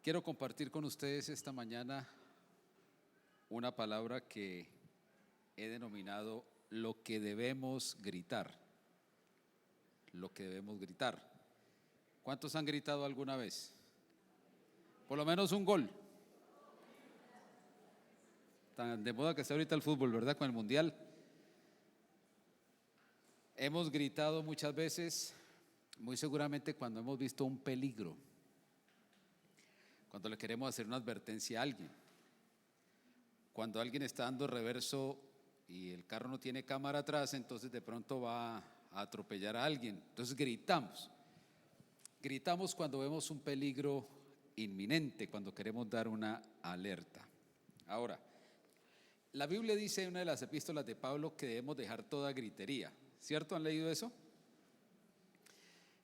Quiero compartir con ustedes esta mañana una palabra que he denominado lo que debemos gritar. Lo que debemos gritar. ¿Cuántos han gritado alguna vez? Por lo menos un gol. Tan de moda que está ahorita el fútbol, ¿verdad? Con el mundial. Hemos gritado muchas veces, muy seguramente cuando hemos visto un peligro, cuando le queremos hacer una advertencia a alguien, cuando alguien está dando reverso y el carro no tiene cámara atrás, entonces de pronto va a atropellar a alguien. Entonces gritamos cuando vemos un peligro inminente, cuando queremos dar una alerta. Ahora, la Biblia dice en una de las epístolas de Pablo que debemos dejar toda gritería, ¿cierto? ¿Han leído eso?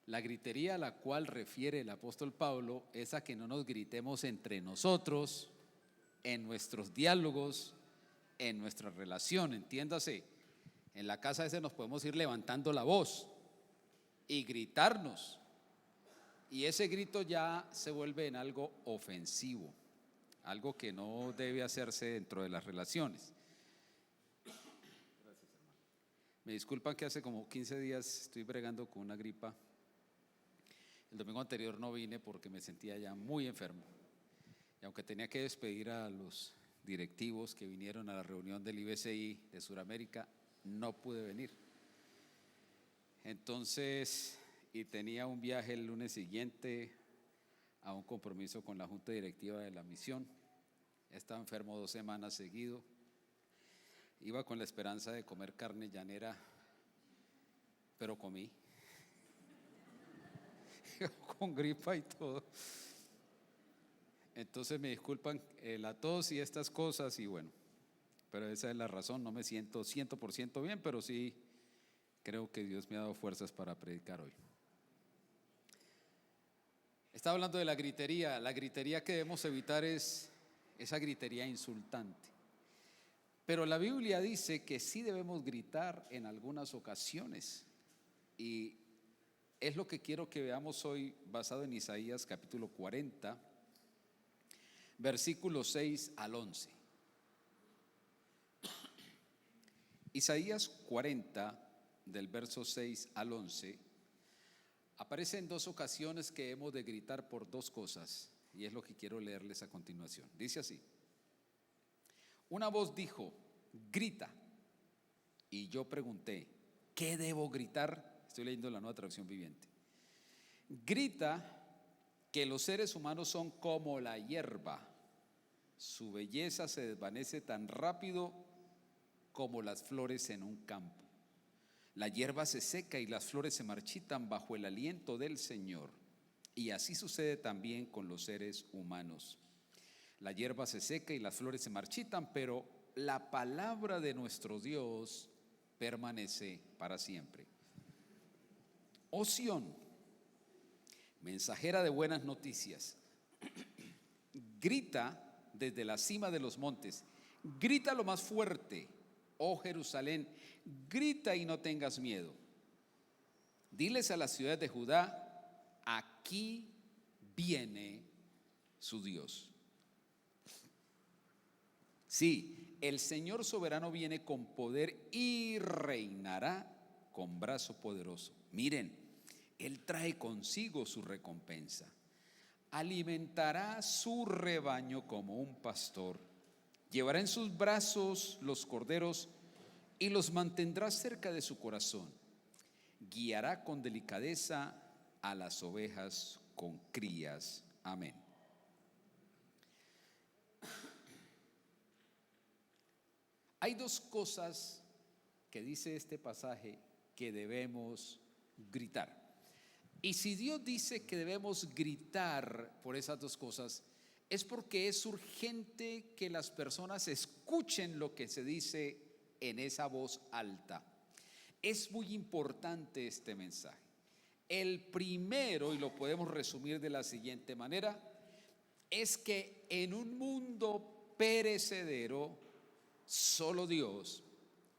La gritería a la cual refiere el apóstol Pablo es a que no nos gritemos entre nosotros, en nuestros diálogos, en nuestra relación, entiéndase. En la casa ese nos podemos ir levantando la voz y gritarnos, y ese grito ya se vuelve en algo ofensivo, algo que no debe hacerse dentro de las relaciones. Me disculpan que hace como 15 días estoy bregando con una gripa. El domingo anterior no vine porque me sentía ya muy enfermo. Y aunque tenía que despedir a los directivos que vinieron a la reunión del IBCI de Sudamérica, no pude venir. Entonces, y tenía un viaje el lunes siguiente a un compromiso con la junta directiva de la misión. Estaba enfermo 2 semanas seguido. Iba con la esperanza de comer carne llanera, pero comí. Con gripa y todo. Entonces me disculpan la tos y estas cosas, y bueno, pero esa es la razón. No me siento 100% bien, pero sí creo que Dios me ha dado fuerzas para predicar hoy. Estaba hablando de la gritería. La gritería que debemos evitar es esa gritería insultante. Pero la Biblia dice que sí debemos gritar en algunas ocasiones, y es lo que quiero que veamos hoy, basado en Isaías capítulo 40, versículos 6 al 11. Isaías 40, del verso 6 al 11, aparece en 2 ocasiones que hemos de gritar por 2 cosas, y es lo que quiero leerles a continuación. Dice así: una voz dijo, grita. Y yo pregunté, ¿qué debo gritar? Estoy leyendo la Nueva Traducción Viviente. Grita que los seres humanos son como la hierba, su belleza se desvanece tan rápido como las flores en un campo. La hierba se seca y las flores se marchitan bajo el aliento del Señor, y así sucede también con los seres humanos. La hierba se seca y las flores se marchitan, pero la palabra de nuestro Dios permanece para siempre. Oh Sión, mensajera de buenas noticias, grita desde la cima de los montes, grita lo más fuerte, oh Jerusalén, grita y no tengas miedo. Diles a las ciudades de Judá, aquí viene su Dios. Sí, el Señor soberano viene con poder y reinará con brazo poderoso. Miren, Él trae consigo su recompensa. Alimentará su rebaño como un pastor. Llevará en sus brazos los corderos y los mantendrá cerca de su corazón. Guiará con delicadeza a las ovejas con crías. Amén. Hay 2 cosas que dice este pasaje que debemos gritar. Y si Dios dice que debemos gritar por esas 2 cosas, es porque es urgente que las personas escuchen lo que se dice en esa voz alta. Es muy importante este mensaje. El primero, y lo podemos resumir de la siguiente manera, es que en un mundo perecedero, solo Dios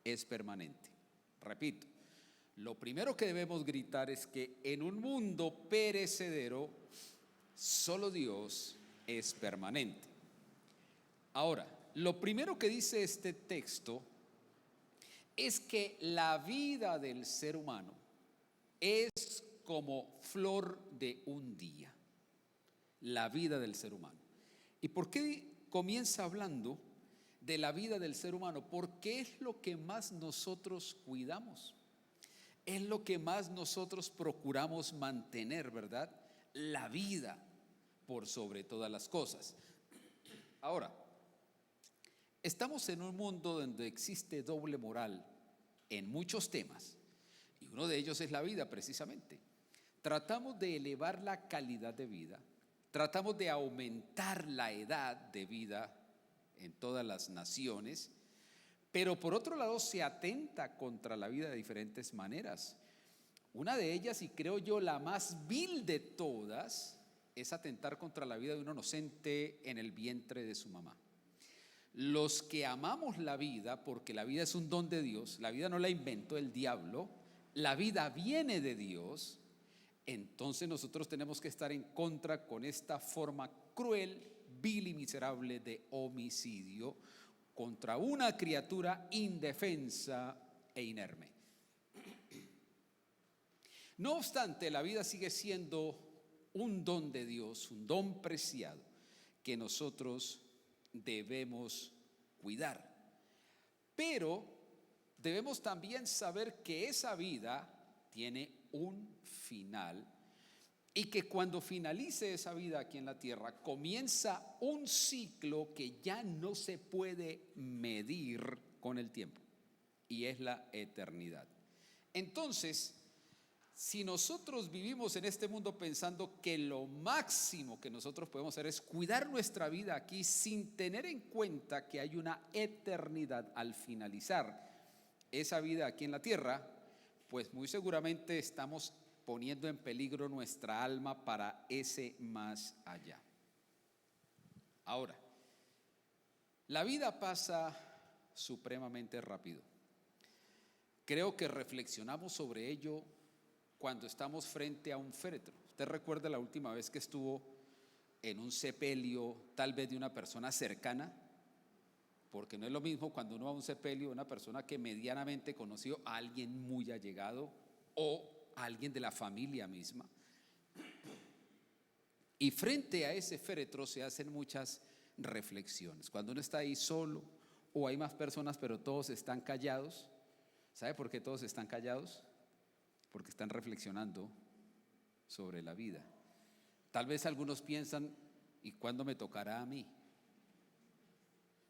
es permanente. Repito, lo primero que debemos gritar es que en un mundo perecedero, solo Dios es permanente. Ahora, lo primero que dice este texto es que la vida del ser humano es como flor de un día. La vida del ser humano. ¿Y por qué comienza hablando de la vida del ser humano? Porque es lo que más nosotros cuidamos. Es lo que más nosotros procuramos mantener, ¿verdad? La vida por sobre todas las cosas. Ahora, estamos en un mundo donde existe doble moral en muchos temas, y uno de ellos es la vida precisamente. Tratamos de elevar la calidad de vida, tratamos de aumentar la edad de vida en todas las naciones, pero por otro lado se atenta contra la vida de diferentes maneras. Una de ellas, y creo yo la más vil de todas, es atentar contra la vida de un inocente en el vientre de su mamá. Los que amamos la vida, porque la vida es un don de Dios, la vida no la inventó el diablo, la vida viene de Dios, entonces nosotros tenemos que estar en contra con esta forma cruel, vil y miserable de homicidio contra una criatura indefensa e inerme. No obstante, la vida sigue siendo un don de Dios, un don preciado que nosotros debemos cuidar. Pero debemos también saber que esa vida tiene un final y que cuando finalice esa vida aquí en la tierra comienza un ciclo que ya no se puede medir con el tiempo, y es la eternidad. Entonces, si nosotros vivimos en este mundo pensando que lo máximo que nosotros podemos hacer es cuidar nuestra vida aquí sin tener en cuenta que hay una eternidad al finalizar esa vida aquí en la tierra, pues muy seguramente estamos poniendo en peligro nuestra alma para ese más allá. Ahora, la vida pasa supremamente rápido. Creo que reflexionamos sobre ello cuando estamos frente a un féretro. ¿Usted recuerda la última vez que estuvo en un sepelio, tal vez de una persona cercana? Porque no es lo mismo cuando uno va a un sepelio de una persona que medianamente conoció a alguien muy allegado o a alguien de la familia misma. Y frente a ese féretro se hacen muchas reflexiones. Cuando uno está ahí solo o hay más personas pero todos están callados. ¿Sabe por qué todos están callados? Porque están reflexionando sobre la vida. Tal vez algunos piensan, ¿y cuándo me tocará a mí?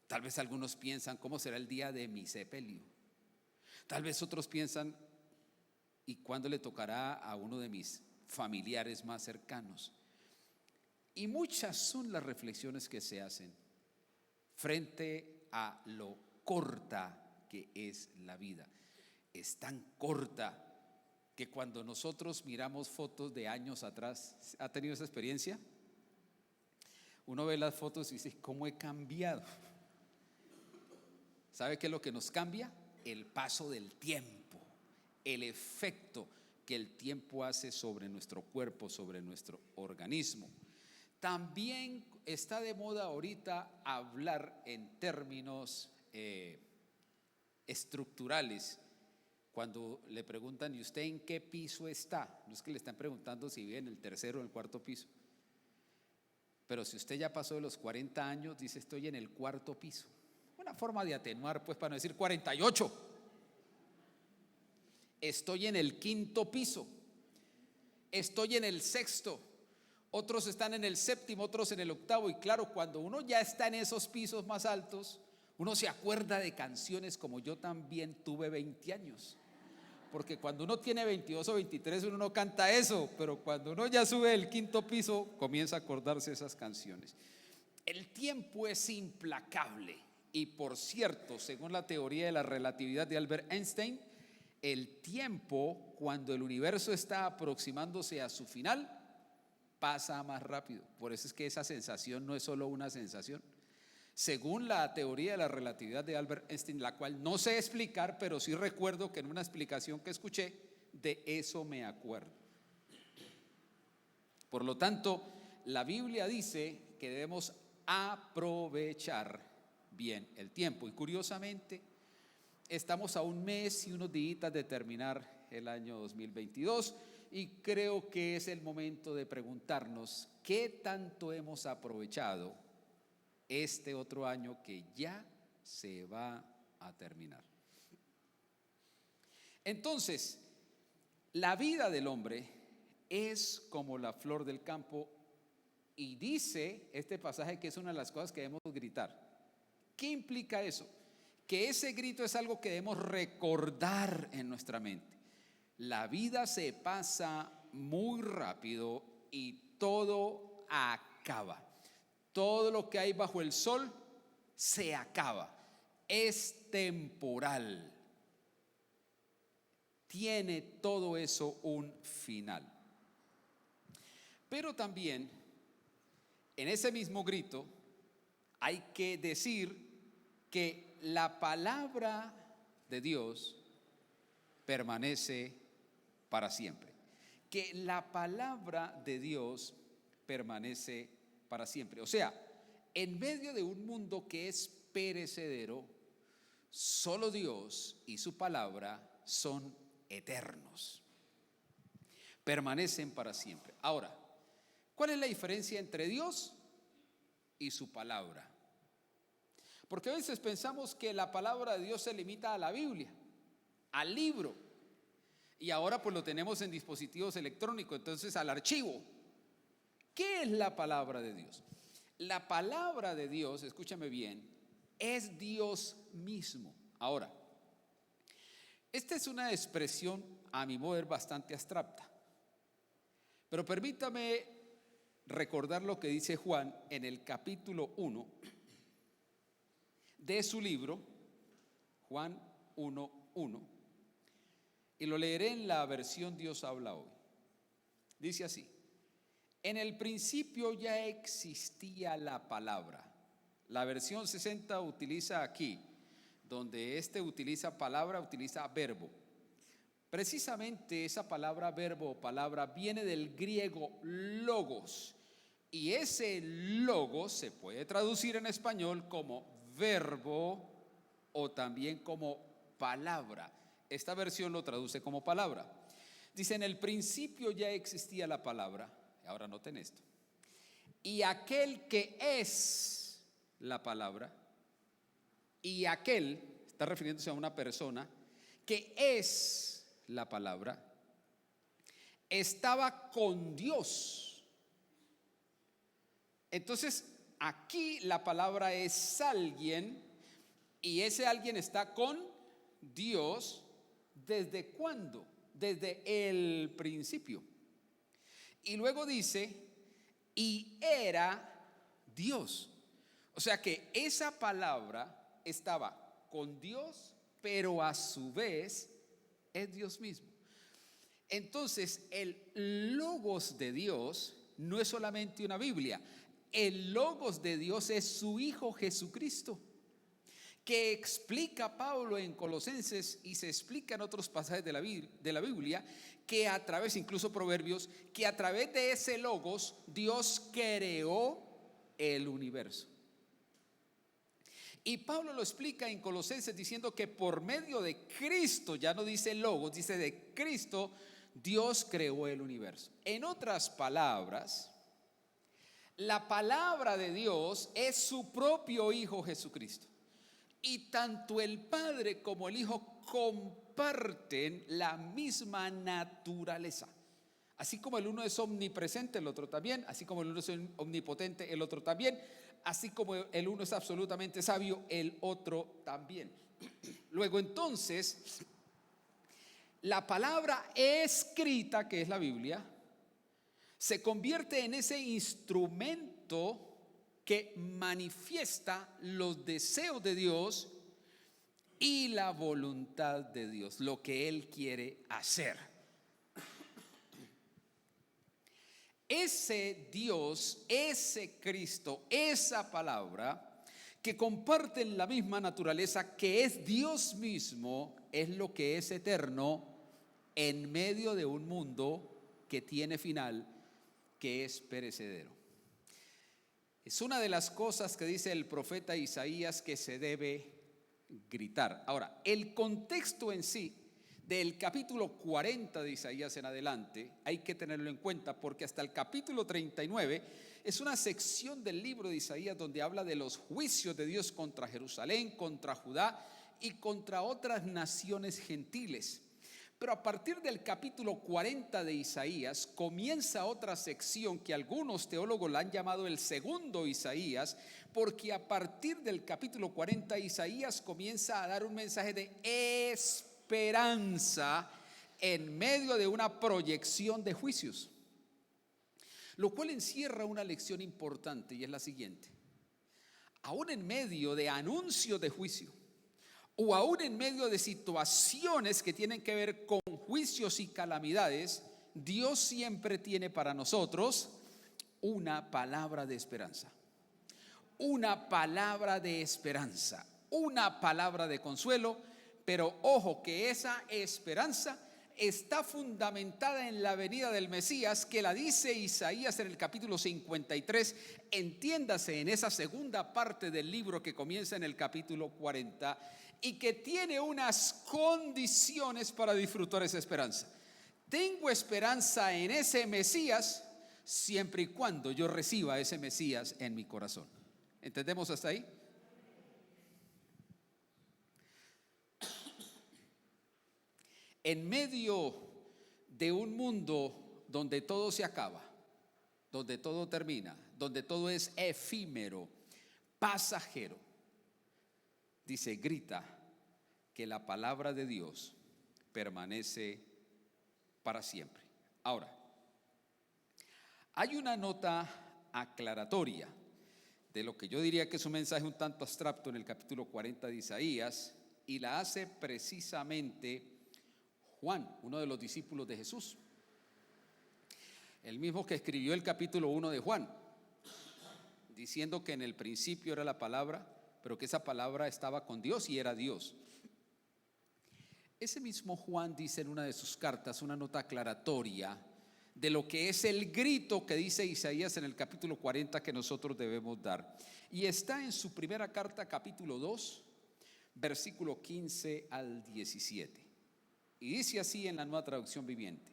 Tal vez algunos piensan, ¿cómo será el día de mi sepelio? Tal vez otros piensan, ¿y cuándo le tocará a uno de mis familiares más cercanos? Y muchas son las reflexiones que se hacen frente a lo corta que es la vida. Es tan corta que cuando nosotros miramos fotos de años atrás, ¿ha tenido esa experiencia? Uno ve las fotos y dice, ¿cómo he cambiado? ¿Sabe qué es lo que nos cambia? El paso del tiempo, el efecto que el tiempo hace sobre nuestro cuerpo, sobre nuestro organismo. También está de moda ahorita hablar en términos estructurales. Cuando le preguntan, ¿y usted en qué piso está? No es que le están preguntando si vive en el tercero o el cuarto piso. Pero si usted ya pasó de los 40 años, dice, estoy en el cuarto piso. Una forma de atenuar, pues, para no decir 48. Estoy en el quinto piso. Estoy en el sexto. Otros están en el séptimo, otros en el octavo. Y claro, cuando uno ya está en esos pisos más altos, uno se acuerda de canciones como Yo también tuve 20 años. Porque cuando uno tiene 22 o 23 uno no canta eso, pero cuando uno ya sube el quinto piso comienza a acordarse de esas canciones. El tiempo es implacable y, por cierto, según la teoría de la relatividad de Albert Einstein, el tiempo, cuando el universo está aproximándose a su final, pasa más rápido. Por eso es que esa sensación no es solo una sensación. Según la teoría de la relatividad de Albert Einstein, la cual no sé explicar, pero sí recuerdo que en una explicación que escuché, de eso me acuerdo. Por lo tanto, la Biblia dice que debemos aprovechar bien el tiempo. Y curiosamente, estamos a un mes y unos días de terminar el año 2022 y creo que es el momento de preguntarnos qué tanto hemos aprovechado este otro año que ya se va a terminar. Entonces, la vida del hombre es como la flor del campo y dice este pasaje que es una de las cosas que debemos gritar. ¿Qué implica eso? Que ese grito es algo que debemos recordar en nuestra mente. La vida se pasa muy rápido y todo acaba. Todo lo que hay bajo el sol se acaba. Es temporal. Tiene todo eso un final. Pero también en ese mismo grito hay que decir que la palabra de Dios permanece para siempre. Que la palabra de Dios permanece para siempre. O sea, en medio de un mundo que es perecedero, solo Dios y su palabra son eternos. Permanecen para siempre. Ahora, ¿cuál es la diferencia entre Dios y su palabra? Porque a veces pensamos que la palabra de Dios se limita a la Biblia, al libro, y ahora pues lo tenemos en dispositivos electrónicos, entonces al archivo. ¿Qué es la palabra de Dios? La palabra de Dios, escúchame bien, es Dios mismo. Ahora, esta es una expresión a mi modo de ver bastante abstracta, pero permítame recordar lo que dice Juan en el capítulo 1 de su libro, Juan 1:1, y lo leeré en la versión Dios habla hoy. Dice así: en el principio ya existía la palabra. La versión 60 utiliza aquí, donde utiliza palabra, utiliza verbo. Precisamente esa palabra verbo o palabra viene del griego logos, y ese logos se puede traducir en español como verbo o también como palabra. Esta versión lo traduce como palabra. Dice: en el principio ya existía la palabra. Ahora noten esto: y aquel que es la palabra, y aquel, está refiriéndose a una persona, que es la palabra, estaba con Dios. Entonces, aquí la palabra es alguien, y ese alguien está con Dios. ¿Desde cuándo? Desde el principio. Y luego dice: y era Dios. O sea que esa palabra estaba con Dios, pero a su vez es Dios mismo. Entonces, el logos de Dios no es solamente una Biblia. El logos de Dios es su Hijo Jesucristo, que explica Pablo en Colosenses y se explica en otros pasajes de la Biblia, que a través, incluso Proverbios, que a través de ese logos Dios creó el universo. Y Pablo lo explica en Colosenses diciendo que por medio de Cristo, ya no dice logos, dice de Cristo, Dios creó el universo. En otras palabras, la palabra de Dios es su propio Hijo Jesucristo. Y tanto el Padre como el Hijo comparten la misma naturaleza. Así como el uno es omnipresente, el otro también. Así como el uno es omnipotente, el otro también. Así como el uno es absolutamente sabio, el otro también. Luego entonces, la palabra escrita, que es la Biblia, se convierte en ese instrumento que manifiesta los deseos de Dios y la voluntad de Dios, lo que Él quiere hacer. Ese Dios, ese Cristo, esa palabra que comparten la misma naturaleza, que es Dios mismo, es lo que es eterno en medio de un mundo que tiene final, que es perecedero. Es una de las cosas que dice el profeta Isaías que se debe gritar. Ahora, el contexto en sí del capítulo 40 de Isaías en adelante hay que tenerlo en cuenta, porque hasta el capítulo 39 es una sección del libro de Isaías donde habla de los juicios de Dios contra Jerusalén, contra Judá y contra otras naciones gentiles. Pero a partir del capítulo 40 de Isaías comienza otra sección que algunos teólogos la han llamado el segundo Isaías, porque a partir del capítulo 40 Isaías comienza a dar un mensaje de esperanza en medio de una proyección de juicios, lo cual encierra una lección importante, y es la siguiente: aún en medio de anuncios de juicio, o aún en medio de situaciones que tienen que ver con juicios y calamidades, Dios siempre tiene para nosotros una palabra de esperanza, una palabra de esperanza, una palabra de consuelo. Pero ojo, que esa esperanza está fundamentada en la venida del Mesías, que la dice Isaías en el capítulo 53, entiéndase en esa segunda parte del libro que comienza en el capítulo 40, y que tiene unas condiciones para disfrutar esa esperanza. Tengo esperanza en ese Mesías siempre y cuando yo reciba ese Mesías en mi corazón. ¿Entendemos hasta ahí? En medio de un mundo donde todo se acaba, donde todo termina, donde todo es efímero, pasajero, dice, grita que la palabra de Dios permanece para siempre. Ahora, hay una nota aclaratoria de lo que yo diría que es un mensaje un tanto abstracto en el capítulo 40 de Isaías, y la hace precisamente Juan, uno de los discípulos de Jesús, el mismo que escribió el capítulo 1 de Juan, diciendo que en el principio era la palabra, pero que esa palabra estaba con Dios y era Dios. Ese mismo Juan dice en una de sus cartas una nota aclaratoria de lo que es el grito que dice Isaías en el capítulo 40 que nosotros debemos dar. Y está en su primera carta, capítulo 2, versículo 15 al 17. Y dice así en la Nueva Traducción Viviente: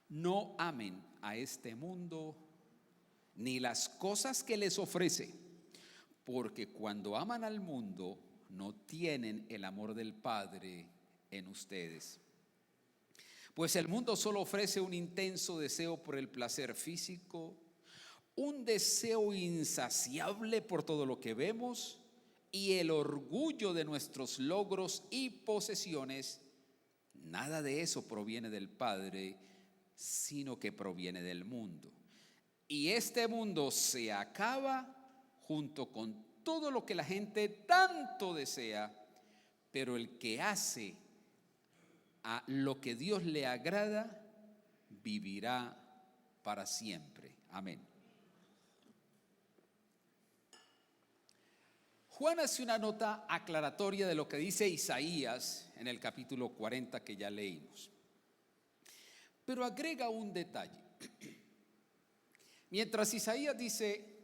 no amen a este mundo ni las cosas que les ofrece, porque cuando aman al mundo no tienen el amor del Padre en ustedes. Pues el mundo solo ofrece un intenso deseo por el placer físico, un deseo insaciable por todo lo que vemos y el orgullo de nuestros logros y posesiones. Nada de eso proviene del Padre, sino que proviene del mundo. Y este mundo se acaba junto con todo lo que la gente tanto desea, pero el que hace a lo que Dios le agrada vivirá para siempre. Amén. Juan hace una nota aclaratoria de lo que dice Isaías en el capítulo 40 que ya leímos, pero agrega un detalle. Mientras Isaías dice,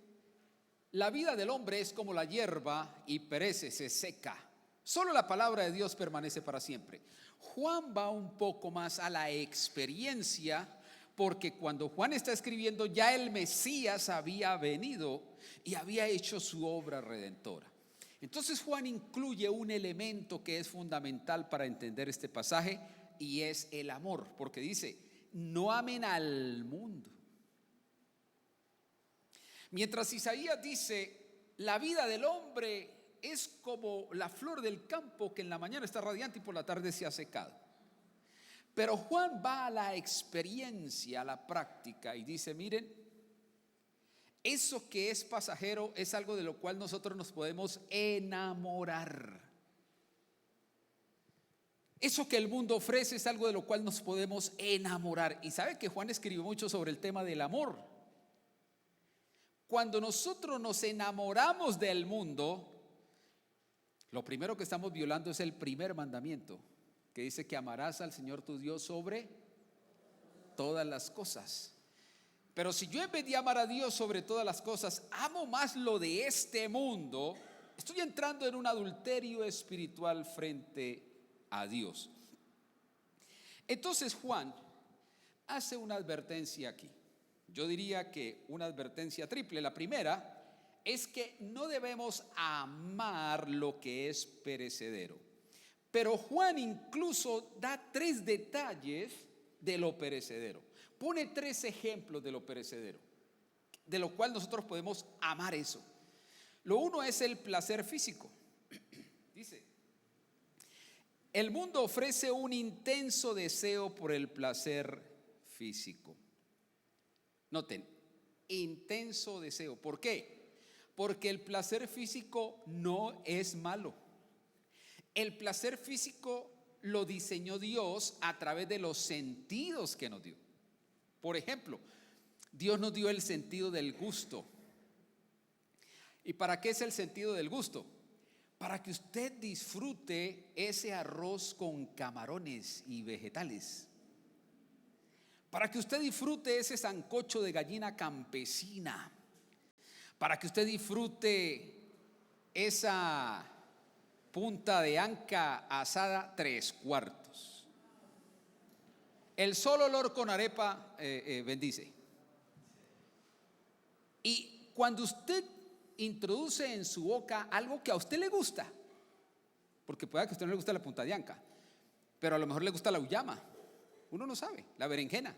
la vida del hombre es como la hierba y perece, se seca, solo la palabra de Dios permanece para siempre. Juan va un poco más a la experiencia, porque cuando Juan está escribiendo ya el Mesías había venido y había hecho su obra redentora. Entonces Juan incluye un elemento que es fundamental para entender este pasaje, y es el amor, porque dice, no amen al mundo. Mientras Isaías dice, la vida del hombre es como la flor del campo que en la mañana está radiante y por la tarde se ha secado. Pero Juan va a la experiencia, a la práctica, y dice, miren, eso que es pasajero es algo de lo cual nosotros nos podemos enamorar. Eso que el mundo ofrece es algo de lo cual nos podemos enamorar. Y sabe que Juan escribió mucho sobre el tema del amor. Cuando nosotros nos enamoramos del mundo, lo primero que estamos violando es el primer mandamiento, que dice que amarás al Señor tu Dios sobre todas las cosas. Pero si yo en vez de amar a Dios sobre todas las cosas, amo más lo de este mundo, estoy entrando en un adulterio espiritual frente a Dios. Entonces Juan hace una advertencia aquí. Yo diría que una advertencia triple. La primera es que no debemos amar lo que es perecedero. Pero Juan incluso da 3 detalles de lo perecedero. Pone 3 ejemplos de lo perecedero, de lo cual nosotros podemos amar eso. Lo uno es el placer físico. Dice, el mundo ofrece un intenso deseo por el placer físico. Noten, intenso deseo. ¿Por qué? Porque el placer físico no es malo. El placer físico lo diseñó Dios a través de los sentidos que nos dio. Por ejemplo, Dios nos dio el sentido del gusto. ¿Y para qué es el sentido del gusto? Para que usted disfrute ese arroz con camarones y vegetales. Para que usted disfrute ese sancocho de gallina campesina. Para que usted disfrute esa punta de anca asada 3/4. El solo olor con arepa bendice. Y cuando usted introduce en su boca algo que a usted le gusta, porque puede que a usted no le guste la punta de anca, pero a lo mejor le gusta la uyama, uno no sabe, la berenjena.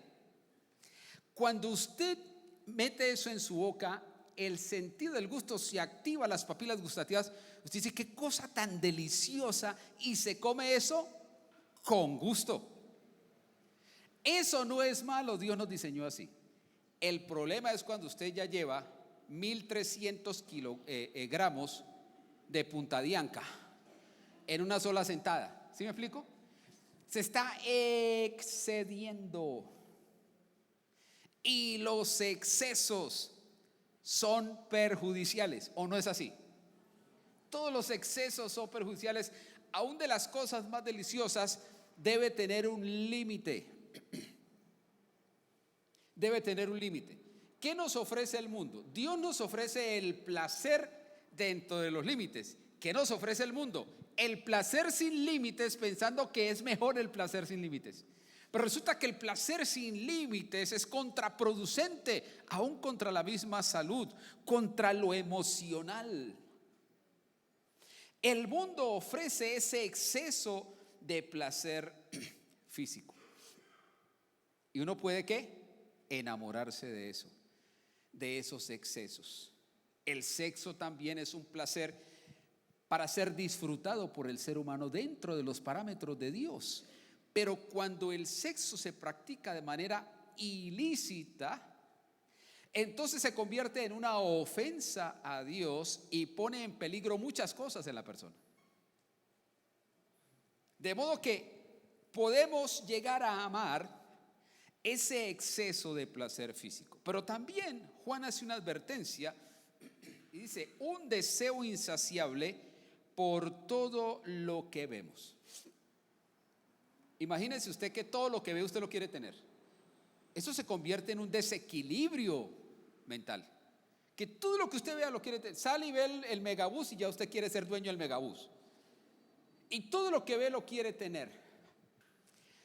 Cuando usted mete eso en su boca, el sentido del gusto se activa, las papilas gustativas. Usted dice, qué cosa tan deliciosa, y se come eso con gusto. Eso no es malo, Dios nos diseñó así. El problema es cuando usted ya lleva 1300 gramos de punta de anca en una sola sentada. ¿Sí me explico? Se está excediendo. Y los excesos son perjudiciales, ¿o no es así? Todos los excesos son perjudiciales. Aún de las cosas más deliciosas debe tener un límite. Debe tener un límite. ¿Qué nos ofrece el mundo? Dios nos ofrece el placer dentro de los límites. ¿Qué nos ofrece el mundo? El placer sin límites, pensando que es mejor el placer sin límites. Pero resulta que el placer sin límites es contraproducente, aún contra la misma salud, contra lo emocional. El mundo ofrece ese exceso de placer físico. Y uno puede, ¿qué? Enamorarse de eso, de esos excesos. El sexo también es un placer para ser disfrutado por el ser humano dentro de los parámetros de Dios. Pero cuando el sexo se practica de manera ilícita, entonces se convierte en una ofensa a Dios y pone en peligro muchas cosas en la persona. De modo que podemos llegar a amar ese exceso de placer físico. Pero también Juan hace una advertencia y dice, un deseo insaciable por todo lo que vemos. Imagínese usted que todo lo que ve usted lo quiere tener. Eso se convierte en un desequilibrio mental. Que todo lo que usted vea lo quiere tener. Sale y ve el megabús y ya usted quiere ser dueño del megabús. Y todo lo que ve lo quiere tener.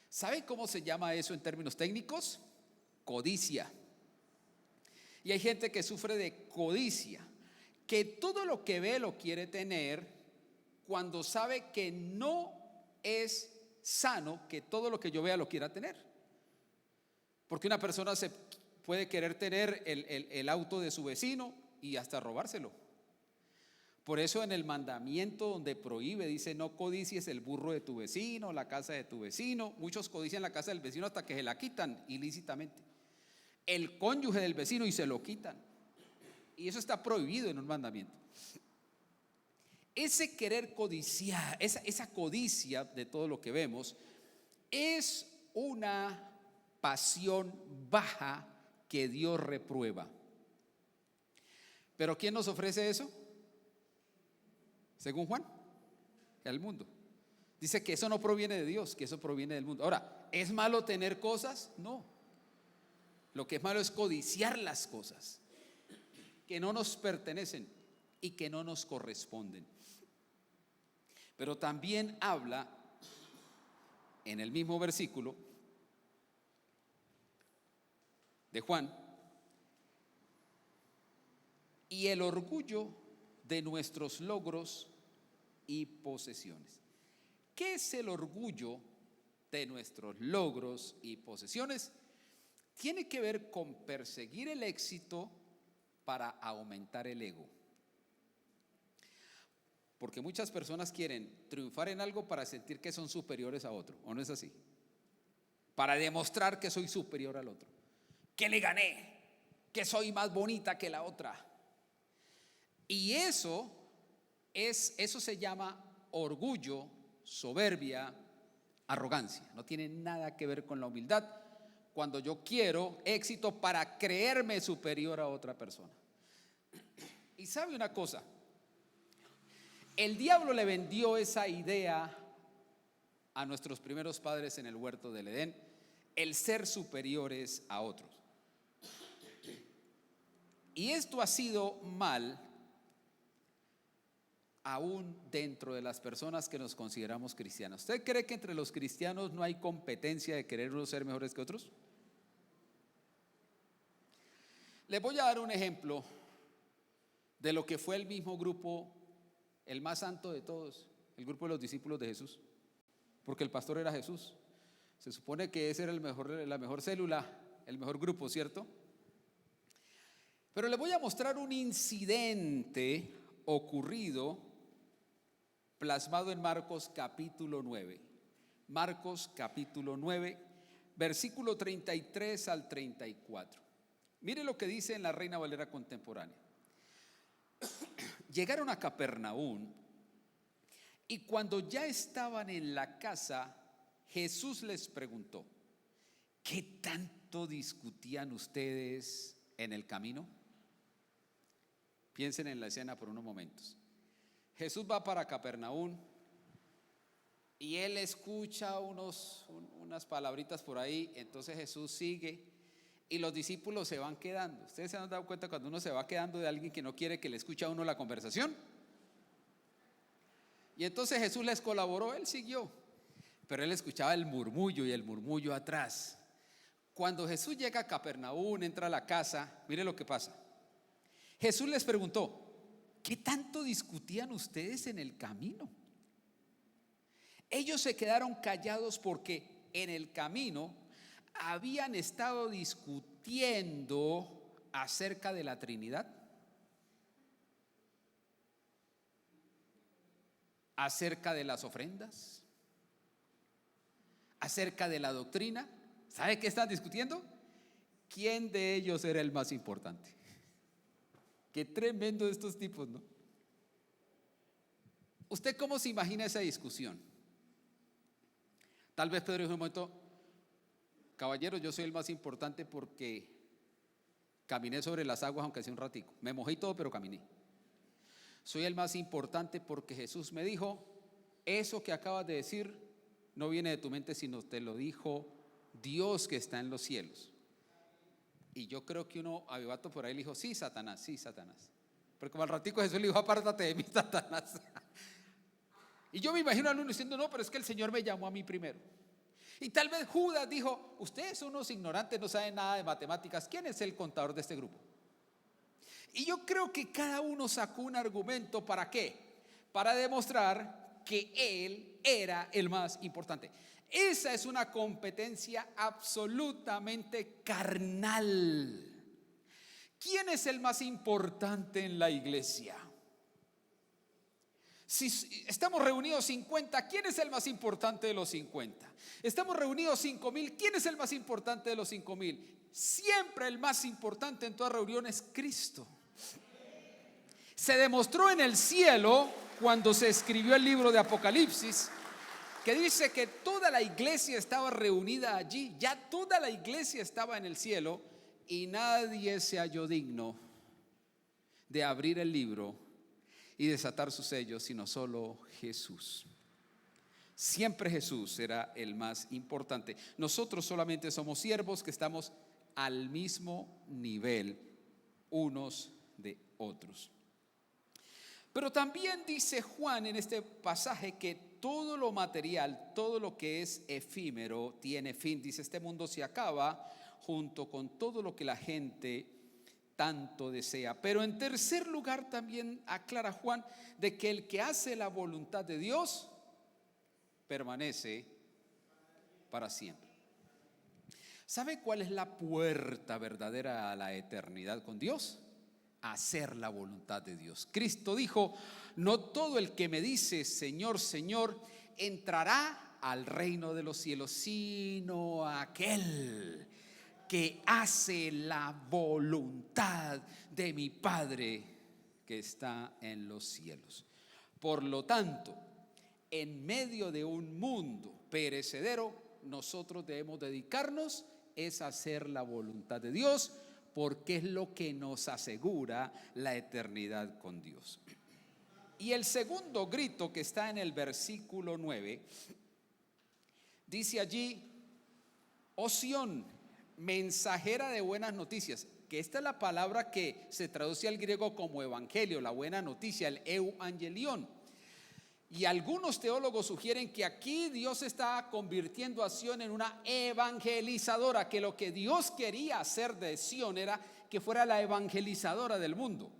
¿Sabe cómo se llama eso en términos técnicos? Codicia. Y hay gente que sufre de codicia, que todo lo que ve lo quiere tener cuando sabe que no es sano que todo lo que yo vea lo quiera tener. Porque una persona se puede querer tener el auto de su vecino y hasta robárselo. Por eso en el mandamiento donde prohíbe, dice, no codicies el burro de tu vecino, la casa de tu vecino. Muchos codician la casa del vecino hasta que se la quitan ilícitamente. El cónyuge del vecino y se lo quitan. Y eso está prohibido en un mandamiento. Ese querer codiciar, esa codicia de todo lo que vemos, es una pasión baja que Dios reprueba. ¿Pero quién nos ofrece eso? Según Juan, el mundo. Dice que eso no proviene de Dios, que eso proviene del mundo. Ahora, ¿es malo tener cosas? No. Lo que es malo es codiciar las cosas que no nos pertenecen y que no nos corresponden. Pero también habla en el mismo versículo de Juan, y el orgullo de nuestros logros y posesiones. ¿Qué es el orgullo de nuestros logros y posesiones? Tiene que ver con perseguir el éxito para aumentar el ego. Porque muchas personas quieren triunfar en algo para sentir que son superiores a otro, ¿o no es así? Para demostrar que soy superior al otro, que le gané, que soy más bonita que la otra. Y eso se llama orgullo, soberbia, arrogancia. No tiene nada que ver con la humildad. Cuando yo quiero éxito para creerme superior a otra persona. Y sabe una cosa, el diablo le vendió esa idea a nuestros primeros padres en el huerto del Edén, el ser superiores a otros. Y esto ha sido mal aún dentro de las personas que nos consideramos cristianos. ¿Usted cree que entre los cristianos no hay competencia de querer unos ser mejores que otros? Les voy a dar un ejemplo de lo que fue el mismo grupo, el más santo de todos, el grupo de los discípulos de Jesús, porque el pastor era Jesús. Se supone que ese era la mejor célula, el mejor grupo, ¿cierto? Pero les voy a mostrar un incidente ocurrido, plasmado en Marcos capítulo 9. Marcos capítulo 9, versículo 33 al 34. Mire lo que dice en la Reina Valera contemporánea. Llegaron a Capernaum y cuando ya estaban en la casa, Jesús les preguntó: ¿qué tanto discutían ustedes en el camino? Piensen en la escena por unos momentos. Jesús va para Capernaum y él escucha unas palabritas por ahí. Entonces Jesús sigue y los discípulos se van quedando. ¿Ustedes se han dado cuenta cuando uno se va quedando de alguien que no quiere que le escuche a uno la conversación? Y entonces Jesús les colaboró, él siguió, pero él escuchaba el murmullo y el murmullo atrás. Cuando Jesús llega a Capernaum, entra a la casa, mire lo que pasa. Jesús les preguntó: ¿qué tanto discutían ustedes en el camino? Ellos se quedaron callados porque en el camino habían estado discutiendo acerca de la Trinidad, acerca de las ofrendas, acerca de la doctrina. ¿Sabe qué están discutiendo? ¿Quién de ellos era el más importante? Qué tremendo estos tipos, ¿no? ¿Usted cómo se imagina esa discusión? Tal vez Pedro dijo un momento: caballeros, yo soy el más importante porque caminé sobre las aguas aunque sea un ratico. Me mojé y todo, pero caminé. Soy el más importante porque Jesús me dijo: eso que acabas de decir no viene de tu mente, sino te lo dijo Dios que está en los cielos. Y yo creo que uno avivato por ahí le dijo: sí, Satanás, sí, Satanás. Pero como al ratico Jesús le dijo: apártate de mí, Satanás. Y yo me imagino a uno diciendo: no, pero es que el Señor me llamó a mí primero. Y tal vez Judas dijo: ustedes son unos ignorantes, no saben nada de matemáticas, ¿quién es el contador de este grupo? Y yo creo que cada uno sacó un argumento. ¿Para qué? Para demostrar que él era el más importante. Esa es una competencia absolutamente carnal. ¿Quién es el más importante en la iglesia? Si estamos reunidos 50, ¿quién es el más importante de los 50? Estamos reunidos 5,000, ¿quién es el más importante de los 5,000? Siempre el más importante en toda reunión es Cristo. Se demostró en el cielo cuando se escribió el libro de Apocalipsis, que dice que toda la iglesia estaba reunida allí, ya toda la iglesia estaba en el cielo y nadie se halló digno de abrir el libro y desatar sus sellos, sino solo Jesús. Siempre Jesús era el más importante. Nosotros solamente somos siervos que estamos al mismo nivel unos de otros. Pero también dice Juan en este pasaje que todo lo material, todo lo que es efímero tiene fin. Dice, este mundo se acaba junto con todo lo que la gente tanto desea. Pero en tercer lugar también aclara Juan de que el que hace la voluntad de Dios permanece para siempre. ¿Sabe cuál es la puerta verdadera a la eternidad con Dios? Hacer la voluntad de Dios. Cristo dijo, no todo el que me dice Señor, Señor, entrará al reino de los cielos, sino aquel que hace la voluntad de mi Padre que está en los cielos. Por lo tanto, en medio de un mundo perecedero, nosotros debemos dedicarnos es hacer la voluntad de Dios, porque es lo que nos asegura la eternidad con Dios. Y el segundo grito que está en el versículo 9, dice allí, oh Sión, mensajera de buenas noticias, que esta es la palabra que se traduce al griego como evangelio, la buena noticia, el euangelion. Y algunos teólogos sugieren que aquí Dios está convirtiendo a Sión en una evangelizadora, que lo que Dios quería hacer de Sión era que fuera la evangelizadora del mundo.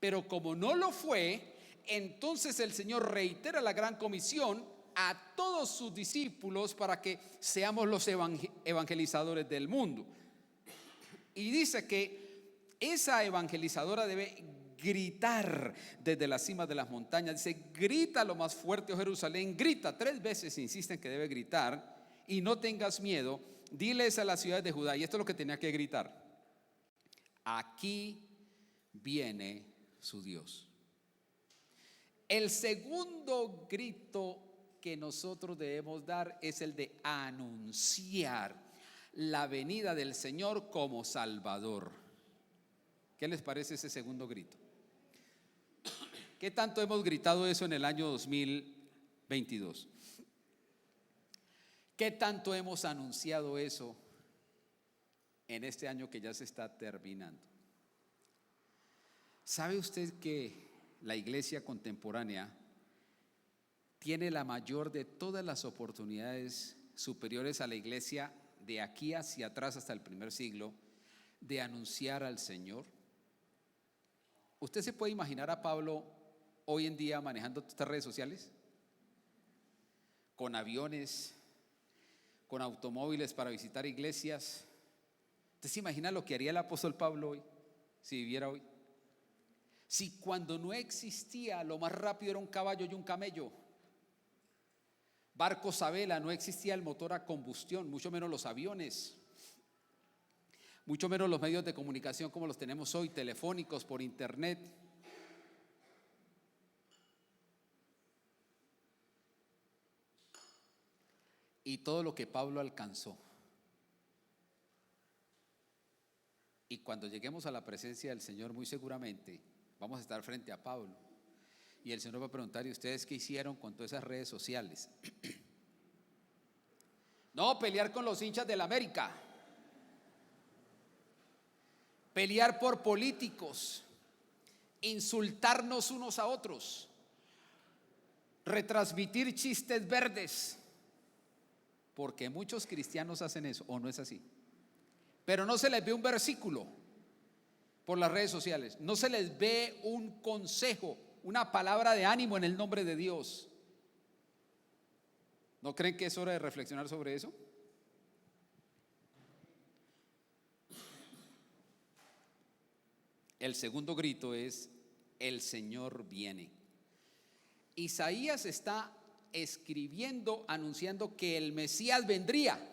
Pero como no lo fue, entonces el Señor reitera la gran comisión a todos sus discípulos para que seamos los evangelizadores del mundo. Y dice que esa evangelizadora debe gritar desde la cima de las montañas. Dice, grita lo más fuerte, oh Jerusalén, grita. 3 veces insisten que debe gritar. Y no tengas miedo, diles a las ciudades de Judá. Y esto es lo que tenía que gritar: aquí viene su Dios. El segundo grito que nosotros debemos dar es el de anunciar la venida del Señor como Salvador. ¿Qué les parece ese segundo grito? ¿Qué tanto hemos gritado eso en el año 2022? ¿Qué tanto hemos anunciado eso en este año que ya se está terminando? ¿Sabe usted que la iglesia contemporánea tiene la mayor de todas las oportunidades superiores a la iglesia de aquí hacia atrás hasta el primer siglo de anunciar al Señor? ¿Usted se puede imaginar a Pablo hoy en día manejando estas redes sociales? Con aviones, con automóviles para visitar iglesias. ¿Usted se imagina lo que haría el apóstol Pablo hoy, si viviera hoy? Si cuando no existía, lo más rápido era un caballo y un camello, barcos a vela, no existía el motor a combustión, mucho menos los aviones, mucho menos los medios de comunicación como los tenemos hoy, telefónicos, por internet. Y todo lo que Pablo alcanzó. Y cuando lleguemos a la presencia del Señor, muy seguramente vamos a estar frente a Pablo. Y el Señor va a preguntar: ¿y ustedes qué hicieron con todas esas redes sociales? No, pelear con los hinchas del América, pelear por políticos, insultarnos unos a otros, retransmitir chistes verdes, porque muchos cristianos hacen eso, ¿o no es así? Pero no se les ve un versículo por las redes sociales, no se les ve un consejo, una palabra de ánimo en el nombre de Dios. ¿No creen que es hora de reflexionar sobre eso? El segundo grito es: el Señor viene. Isaías está escribiendo, anunciando que el Mesías vendría.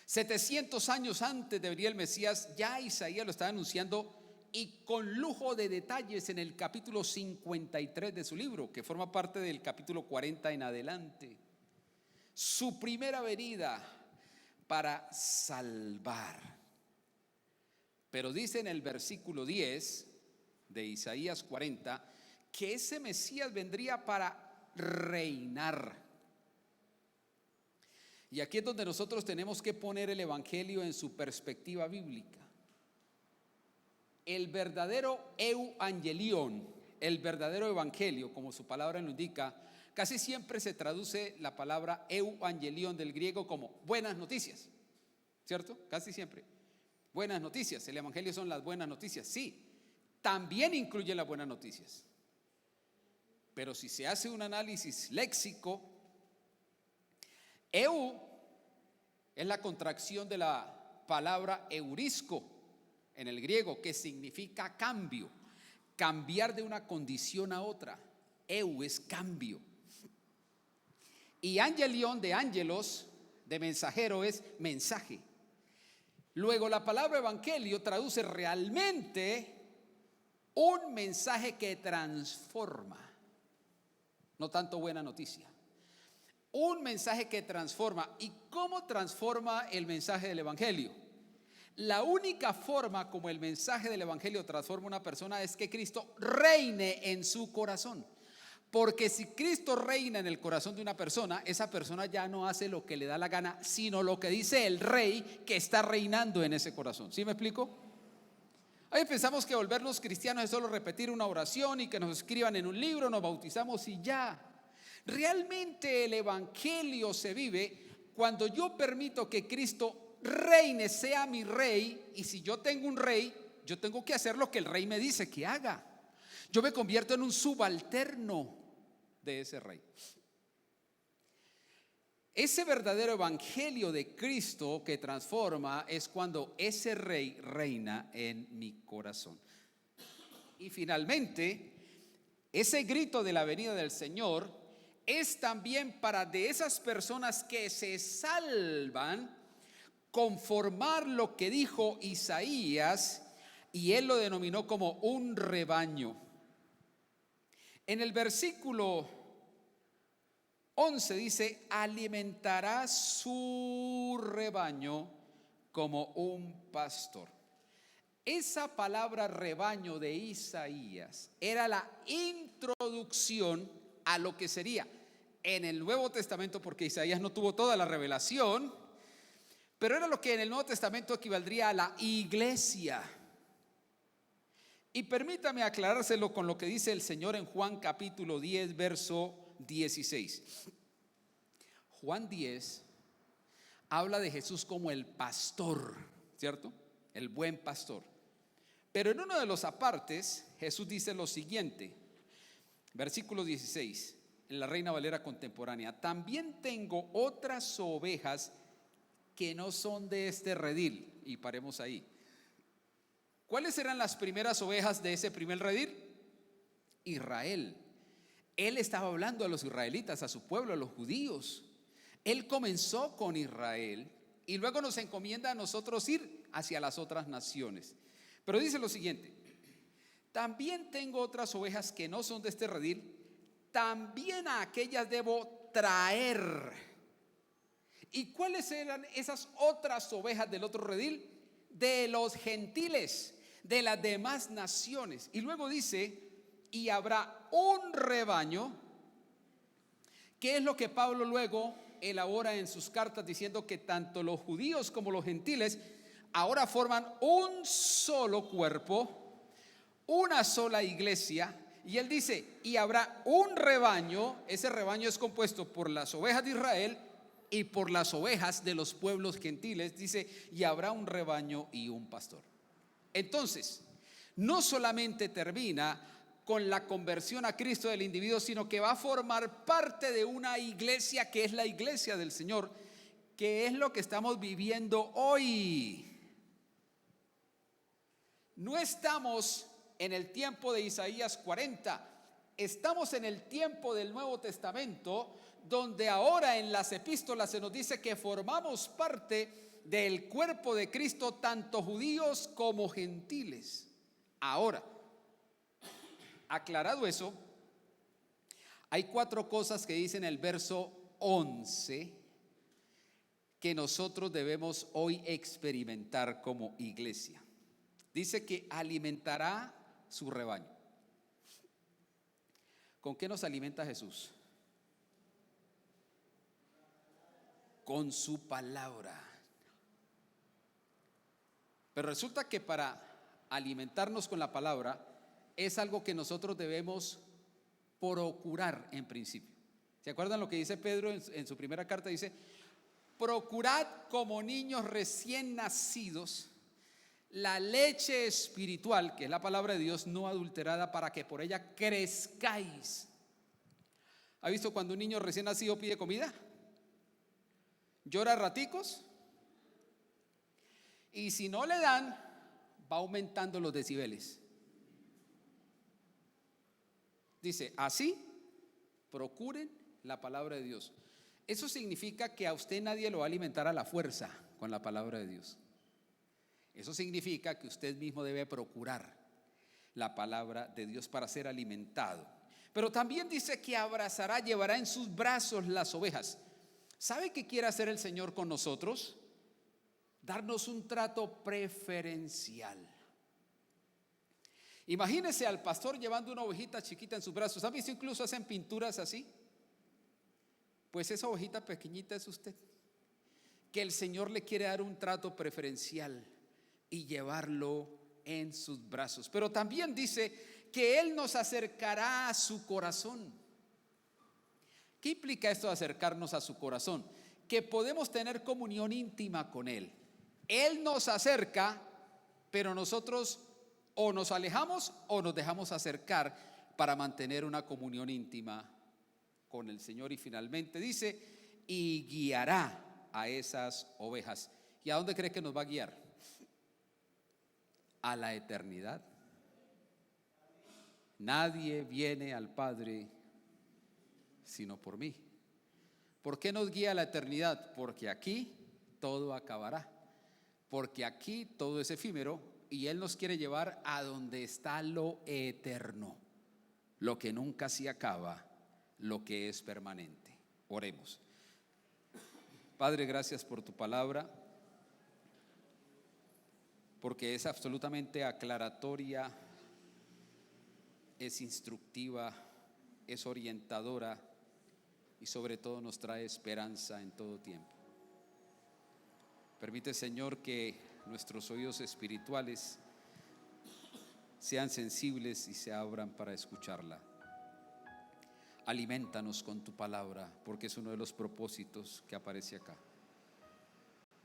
700 años antes de venir el Mesías, ya Isaías lo estaba anunciando, y con lujo de detalles en el capítulo 53 de su libro, que forma parte del capítulo 40 en adelante. Su primera venida para salvar. Pero dice en el versículo 10 de Isaías 40 que ese Mesías vendría para reinar, Y aquí es donde nosotros tenemos que poner el evangelio en su perspectiva bíblica. El verdadero euangelión, el verdadero evangelio, como su palabra lo indica, casi siempre se traduce la palabra euangelión del griego como buenas noticias, ¿cierto? Casi siempre. Buenas noticias, el evangelio son las buenas noticias, sí, también incluye las buenas noticias. Pero si se hace un análisis léxico, eu es la contracción de la palabra eurisco en el griego, que significa cambio, cambiar de una condición a otra. Eu es cambio. Y angelion, de ángelos, de mensajero, es mensaje. Luego la palabra evangelio traduce realmente un mensaje que transforma, no tanto buena noticia. Un mensaje que transforma. ¿Y cómo transforma el mensaje del evangelio? La única forma como el mensaje del evangelio transforma a una persona es que Cristo reine en su corazón. Porque si Cristo reina en el corazón de una persona, esa persona ya no hace lo que le da la gana, sino lo que dice el rey que está reinando en ese corazón. ¿Sí me explico? Ahí pensamos que volvernos cristianos es solo repetir una oración y que nos escriban en un libro, nos bautizamos y ya. Realmente el evangelio se vive cuando yo permito que Cristo reine, sea mi rey. Y si yo tengo un rey, yo tengo que hacer lo que el rey me dice que haga. Yo me convierto en un subalterno de ese rey. Ese verdadero evangelio de Cristo que transforma es cuando ese rey reina en mi corazón. Y finalmente, ese grito de la venida del Señor es también para de esas personas que se salvan conformar lo que dijo Isaías, y él lo denominó como un rebaño. En el versículo 11 dice: alimentará su rebaño como un pastor. Esa palabra rebaño de Isaías era la introducción a lo que sería en el Nuevo Testamento, porque Isaías no tuvo toda la revelación, pero era lo que en el Nuevo Testamento equivaldría a la iglesia. Y permítame aclarárselo con lo que dice el Señor en Juan capítulo 10, verso 16. Juan 10 habla de Jesús como el pastor, ¿cierto? El buen pastor. Pero en uno de los apartes, Jesús dice lo siguiente, versículo 16, en la Reina Valera contemporánea: también tengo otras ovejas que no son de este redil. Y paremos ahí. ¿Cuáles eran las primeras ovejas de ese primer redil? Israel. Él estaba hablando a los israelitas, a su pueblo, a los judíos. Él comenzó con Israel y luego nos encomienda a nosotros ir hacia las otras naciones. Pero dice lo siguiente: también tengo otras ovejas que no son de este redil, también a aquellas debo traer. ¿Y cuáles eran esas otras ovejas del otro redil? De los gentiles, de las demás naciones. Y luego dice: y habrá un rebaño. ¿Qué es lo que Pablo luego elabora en sus cartas, diciendo que tanto los judíos como los gentiles ahora forman un solo cuerpo, una sola iglesia? Y él dice: y habrá un rebaño. Ese rebaño es compuesto por las ovejas de Israel y por las ovejas de los pueblos gentiles. Dice: y habrá un rebaño y un pastor. Entonces, no solamente termina con la conversión a Cristo del individuo, sino que va a formar parte de una iglesia que es la iglesia del Señor, que es lo que estamos viviendo hoy. No estamos en el tiempo de Isaías 40, estamos en el tiempo del Nuevo Testamento, donde ahora en las epístolas se nos dice que formamos parte del cuerpo de Cristo, tanto judíos como gentiles. Ahora, aclarado eso, hay 4 cosas que dice en el verso 11 que nosotros debemos hoy experimentar como iglesia. Dice que alimentará su rebaño. ¿Con qué nos alimenta Jesús? con su palabra. Pero resulta que para alimentarnos con la palabra es algo que nosotros debemos procurar en principio. ¿Se acuerdan lo que dice Pedro en su primera carta? Dice: procurad como niños recién nacidos la leche espiritual, que es la palabra de Dios no adulterada, para que por ella crezcáis. ¿Ha visto cuando un niño recién nacido pide comida? Llora raticos, y si no le dan, va aumentando los decibeles. Dice: así procuren la palabra de Dios. Eso significa que a usted nadie lo va a alimentar a la fuerza con la palabra de Dios. Eso significa que usted mismo debe procurar la palabra de Dios para ser alimentado. Pero también dice que abrazará, llevará en sus brazos las ovejas. ¿Sabe qué quiere hacer el Señor con nosotros? Darnos un trato preferencial. Imagínese al pastor llevando una ovejita chiquita en sus brazos. ¿Han visto? Incluso hacen pinturas así. Pues esa ovejita pequeñita es usted, que el Señor le quiere dar un trato preferencial y llevarlo en sus brazos. Pero también dice que Él nos acercará a su corazón. ¿Qué implica esto de acercarnos a su corazón? Que podemos tener comunión íntima con Él. Él nos acerca, pero nosotros o nos alejamos o nos dejamos acercar para mantener una comunión íntima con el Señor. Y finalmente dice: y guiará a esas ovejas. ¿Y a dónde cree que nos va a guiar? A la eternidad. Nadie viene al Padre sino por mí. ¿Por qué nos guía a la eternidad? Porque aquí todo acabará, porque aquí todo es efímero, y Él nos quiere llevar a donde está lo eterno, lo que nunca se acaba, lo que es permanente. Oremos. Padre, gracias por tu palabra, porque es absolutamente aclaratoria, es instructiva, es orientadora y sobre todo nos trae esperanza en todo tiempo. Permite, Señor, que nuestros oídos espirituales sean sensibles y se abran para escucharla. Aliméntanos con tu palabra, porque es uno de los propósitos que aparece acá.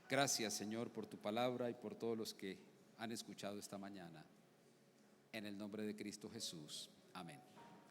Gracias, Señor, por tu palabra y por todos los que han escuchado esta mañana. En el nombre de Cristo Jesús. Amén.